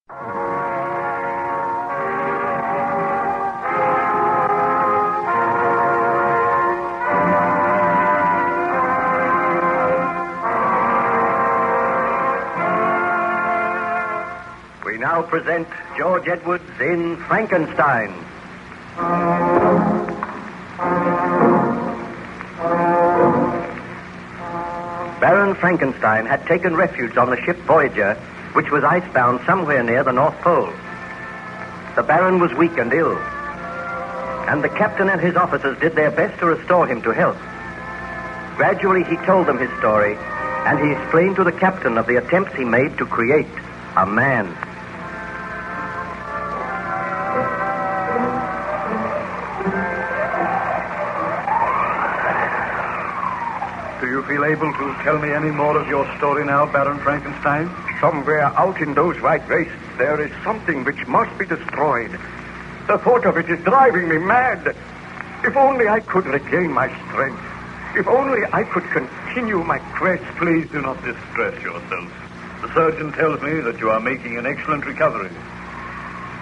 We now present George Edwards in Frankenstein. Baron Frankenstein had taken refuge on the ship Voyager, which was icebound somewhere near the North Pole. The Baron was weak and ill, and the captain and his officers did their best to restore him to health. Gradually, he told them his story, and he explained to the captain of the attempts he made to create a man. Do you feel able to tell me any more of your story now, Baron Frankenstein? Somewhere out in those white wastes, there is something which must be destroyed. The thought of it is driving me mad. If only I could regain my strength. If only I could continue my quest. Please do not distress yourself. The surgeon tells me that you are making an excellent recovery.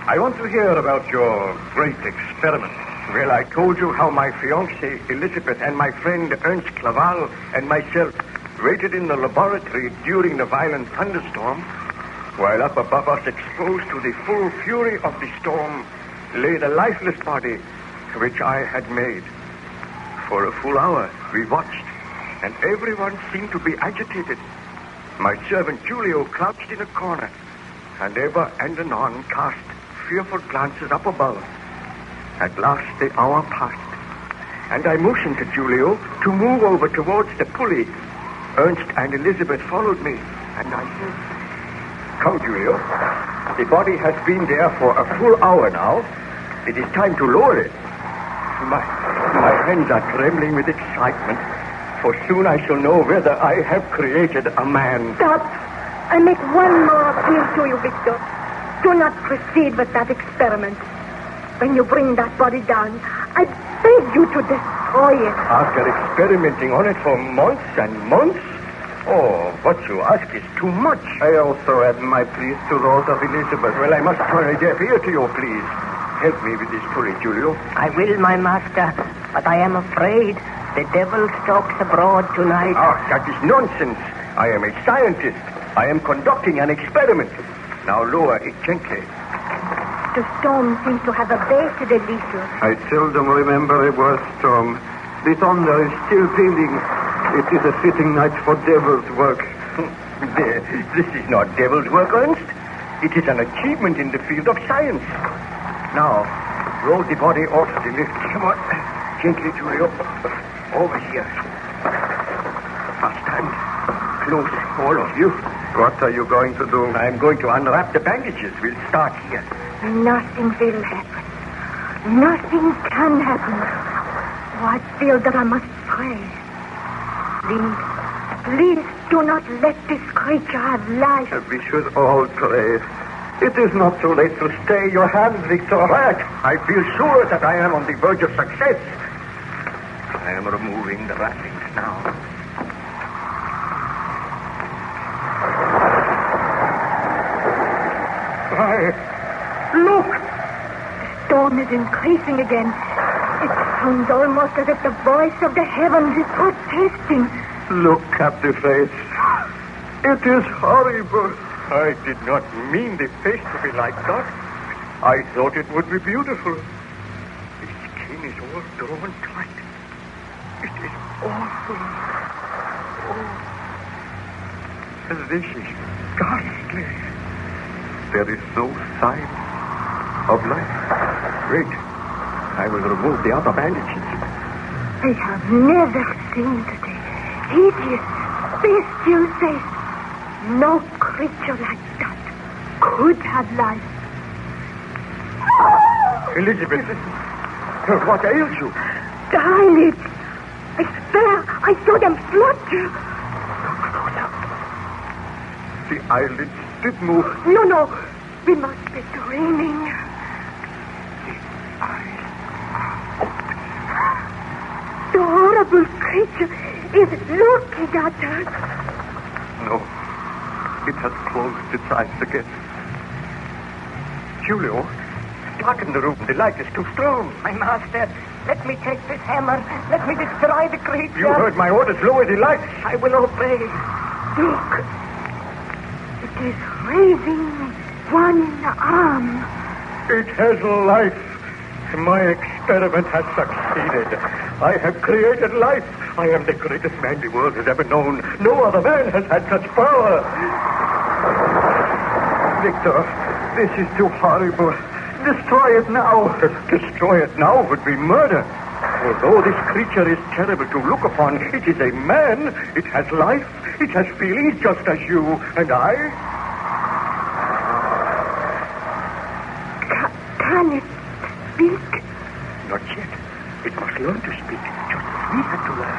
I want to hear about your great experiment. Well, I told you how my fiancée, Elizabeth, and my friend Ernst Claval and myself waited in the laboratory during the violent thunderstorm, while up above us, exposed to the full fury of the storm, lay the lifeless body which I had made. For a full hour, we watched, and everyone seemed to be agitated. My servant Julio crouched in a corner, and ever and anon cast fearful glances up above. At last the hour passed, and I motioned to Julio to move over towards the pulley. Ernst and Elizabeth followed me, and I said, "Come, Julio. The body has been there for a full hour now. It is time to lower it." My hands are trembling with excitement, for soon I shall know whether I have created a man. Stop! I make one more appeal to you, Victor. Do not proceed with that experiment. When you bring that body down, I beg you to destroy it. After experimenting on it for months and months? Oh, what you ask is too much. I also add my pleas to those of Elizabeth. Well, I must turn a deaf ear to your pleas. Help me with this pulley, Julio. I will, my master, but I am afraid the devil stalks abroad tonight. Ah, that is nonsense. I am a scientist. I am conducting an experiment. Now lower it gently. The storm seems to have abated a little. I seldom remember a worse storm. The thunder is still pealing. It is a fitting night for devil's work. This is not devil's work, Ernst. It is an achievement in the field of science. Now, roll the body off the lift. Come on. Gently, Julio. Over here. Stand close, all of you. What are you going to do? I'm going to unwrap the bandages. We'll start here. Nothing will happen. Nothing can happen. Oh, I feel that I must pray. Please do not let this creature have life. We should all pray. It is not too late to stay your hand, Victor. Right. I feel sure that I am on the verge of success. I am removing the wrappings now. Look! The storm is increasing again. It sounds almost as if the voice of the heavens is protesting. Look at the face. It is horrible. I did not mean the face to be like that. I thought it would be beautiful. The skin is all drawn tight. It is awful. Oh. This is ghastly. There is no sign of life. Wait. I will remove the other bandages. I have never seen such a hideous, bestial face. No creature like that could have life. Elizabeth, what ails you? The eyelids. I swear I saw them flutter. The eyelids did move. No. We must be dreaming. The horrible creature is looking at us. No. It has closed its eyes again. Julio, darken the room. The light is too strong. My master, let me take this hammer. Let me destroy the creature. You heard my orders. Lower the lights. I will obey. Look. It is raising one arm. It has life. My experiment has succeeded. I have created life. I am the greatest man the world has ever known. No other man has had such power. Victor, this is too horrible. Destroy it now. Destroy it now would be murder. Although this creature is terrible to look upon, it is a man. It has life. It has feelings just as you and I. Can it speak? Not yet. It must learn to speak, just as we had to learn.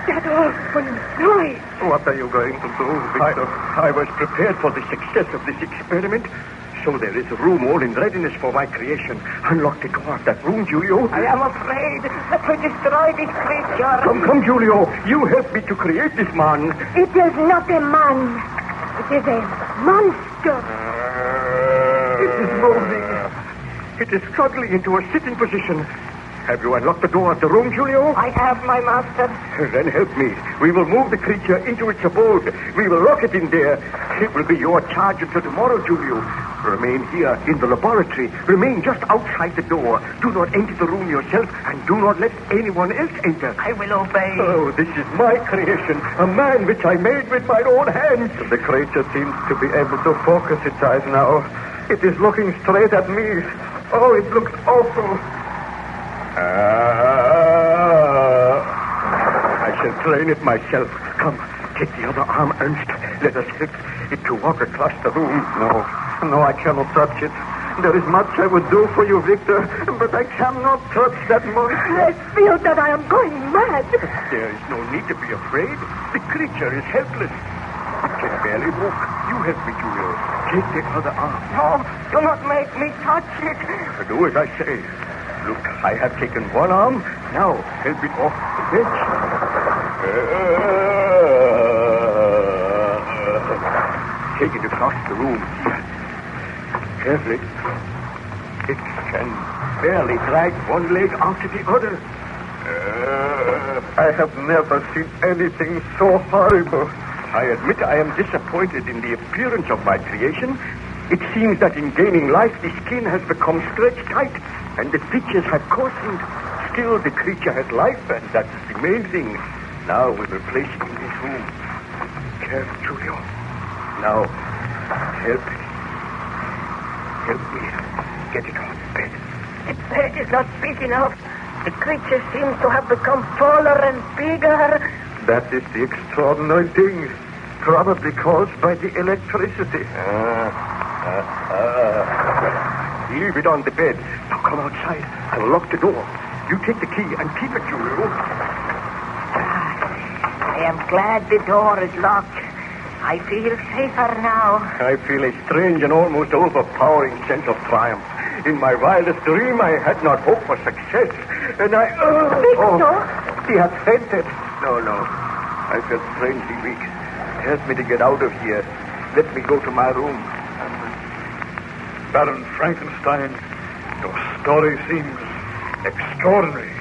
That awful noise. What are you going to do, Victor? I was prepared for the success of this experiment. So there is a room all in readiness for my creation. Unlock the door of that room, Julio. I am afraid. Let me destroy this creature. Come, Julio. You helped me to create this man. It is not a man. It is a monster. It is moving. It is struggling into a sitting position. Have you unlocked the door of the room, Julio? I have, my master. Then help me. We will move the creature into its abode. We will lock it in there. It will be your charge until tomorrow, Julio. Remain here in the laboratory. Remain just outside the door. Do not enter the room yourself, and do not let anyone else enter. I will obey. Oh, this is my creation. A man which I made with my own hands. The creature seems to be able to focus its eyes now. It is looking straight at me. Oh, it looks awful. I shall train it myself. Come, take the other arm, Ernst. Let us help it to walk across the room. No, I cannot touch it. There is much I would do for you, Victor, but I cannot touch that monster. I feel that I am going mad. There is no need to be afraid. The creature is helpless. It can barely walk. You help me, Julio. Take the other arm. No, do not make me touch it. Do as I say. Look, I have taken one arm. Now, help it off the bench. Take it across the room. Carefully. It can barely drag one leg after the other. I have never seen anything so horrible. I admit I am disappointed in the appearance of my creation. It seems that in gaining life, the skin has become stretched tight, and the features have coarsened. Still, the creature has life, and that's the main thing. Now we will place it in this room. Careful, Julio. Now, help me get it off the bed. Its head is not big enough. The creature seems to have become taller and bigger. That is the extraordinary thing. Probably caused by the electricity. Leave it on the bed. Now come outside. I will lock the door. You take the key and keep it, Julio. I am glad the door is locked. I feel safer now. I feel a strange and almost overpowering sense of triumph. In my wildest dream, I had not hoped for success. And I... Victor? He had fainted. No. I felt strangely weak. Help me to get out of here. Let me go to my room. Baron Frankenstein, your story seems extraordinary.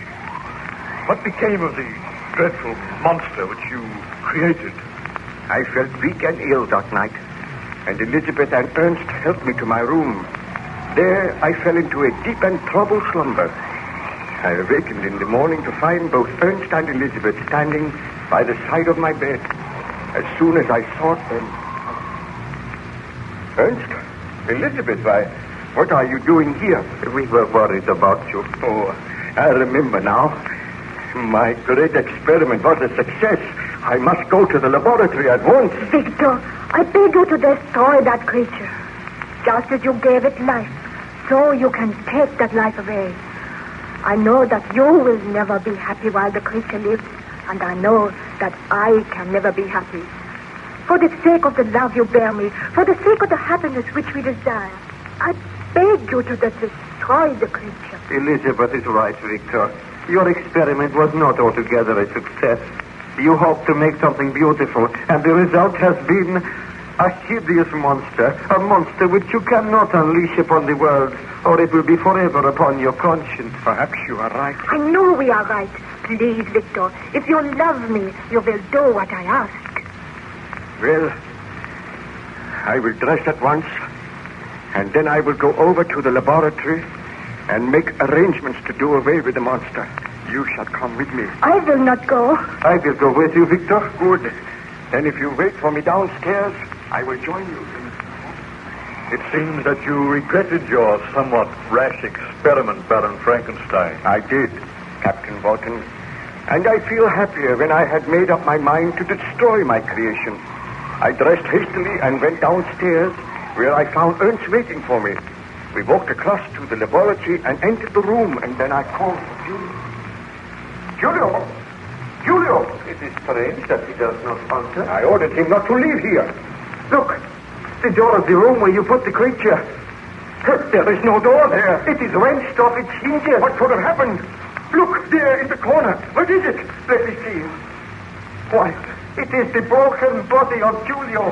What became of the dreadful monster which you created? I felt weak and ill that night, and Elizabeth and Ernst helped me to my room. There, I fell into a deep and troubled slumber. I awakened in the morning to find both Ernst and Elizabeth standing by the side of my bed. As soon as I sought them... Ernst? Elizabeth, why, what are you doing here? We were worried about you. Oh, I remember now. My great experiment was a success. I must go to the laboratory at once. Victor, I beg you to destroy that creature. Just as you gave it life, so you can take that life away. I know that you will never be happy while the creature lives, and I know that I can never be happy. For the sake of the love you bear me, for the sake of the happiness which we desire, I beg you to destroy the creature. Elizabeth is right, Victor. Your experiment was not altogether a success. You hoped to make something beautiful, and the result has been A hideous monster. A monster which you cannot unleash upon the world, or it will be forever upon your conscience. Perhaps you are right. I know we are right. Please, Victor, if you love me, you will do what I ask. Well, I will dress at once, and then I will go over to the laboratory and make arrangements to do away with the monster. You shall come with me. I will not go. I will go with you, Victor. Good. Then if you wait for me downstairs, I will join you. It seems that you regretted your somewhat rash experiment, Baron Frankenstein. I did, Captain Walton. And I feel happier when I had made up my mind to destroy my creation. I dressed hastily and went downstairs, where I found Ernst waiting for me. We walked across to the laboratory and entered the room, and then I called for Julio. Julio! Julio! It is strange that he does not answer. I ordered him not to leave here. Look, the door of the room where you put the creature. There is no door there. It is wrenched off its hinges. What could have happened? Look, there in the corner. What is it? Let me see. Why, it is the broken body of Julio.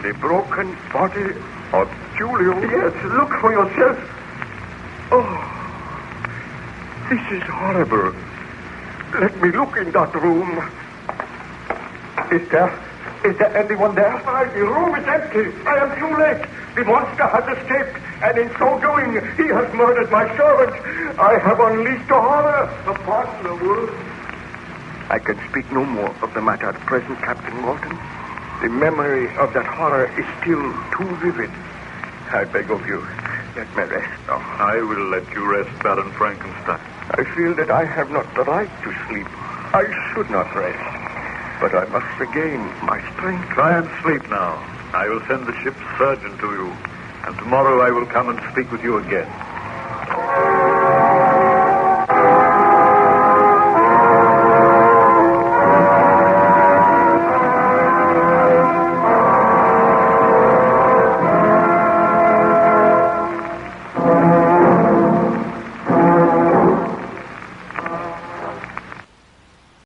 The broken body of Julio? Yes, look for yourself. Oh, this is horrible. Let me look in that room. Is there anyone there? The room is empty. I am too late. The monster has escaped, and in so doing, he has murdered my servant. I have unleashed a horror upon the world. I can speak no more of the matter at present, Captain Walton. The memory of that horror is still too vivid. I beg of you, let me rest now. I will let you rest, Baron Frankenstein. I feel that I have not the right to sleep. I should not rest, but I must regain my strength. Try and sleep now. I will send the ship's surgeon to you, and tomorrow I will come and speak with you again.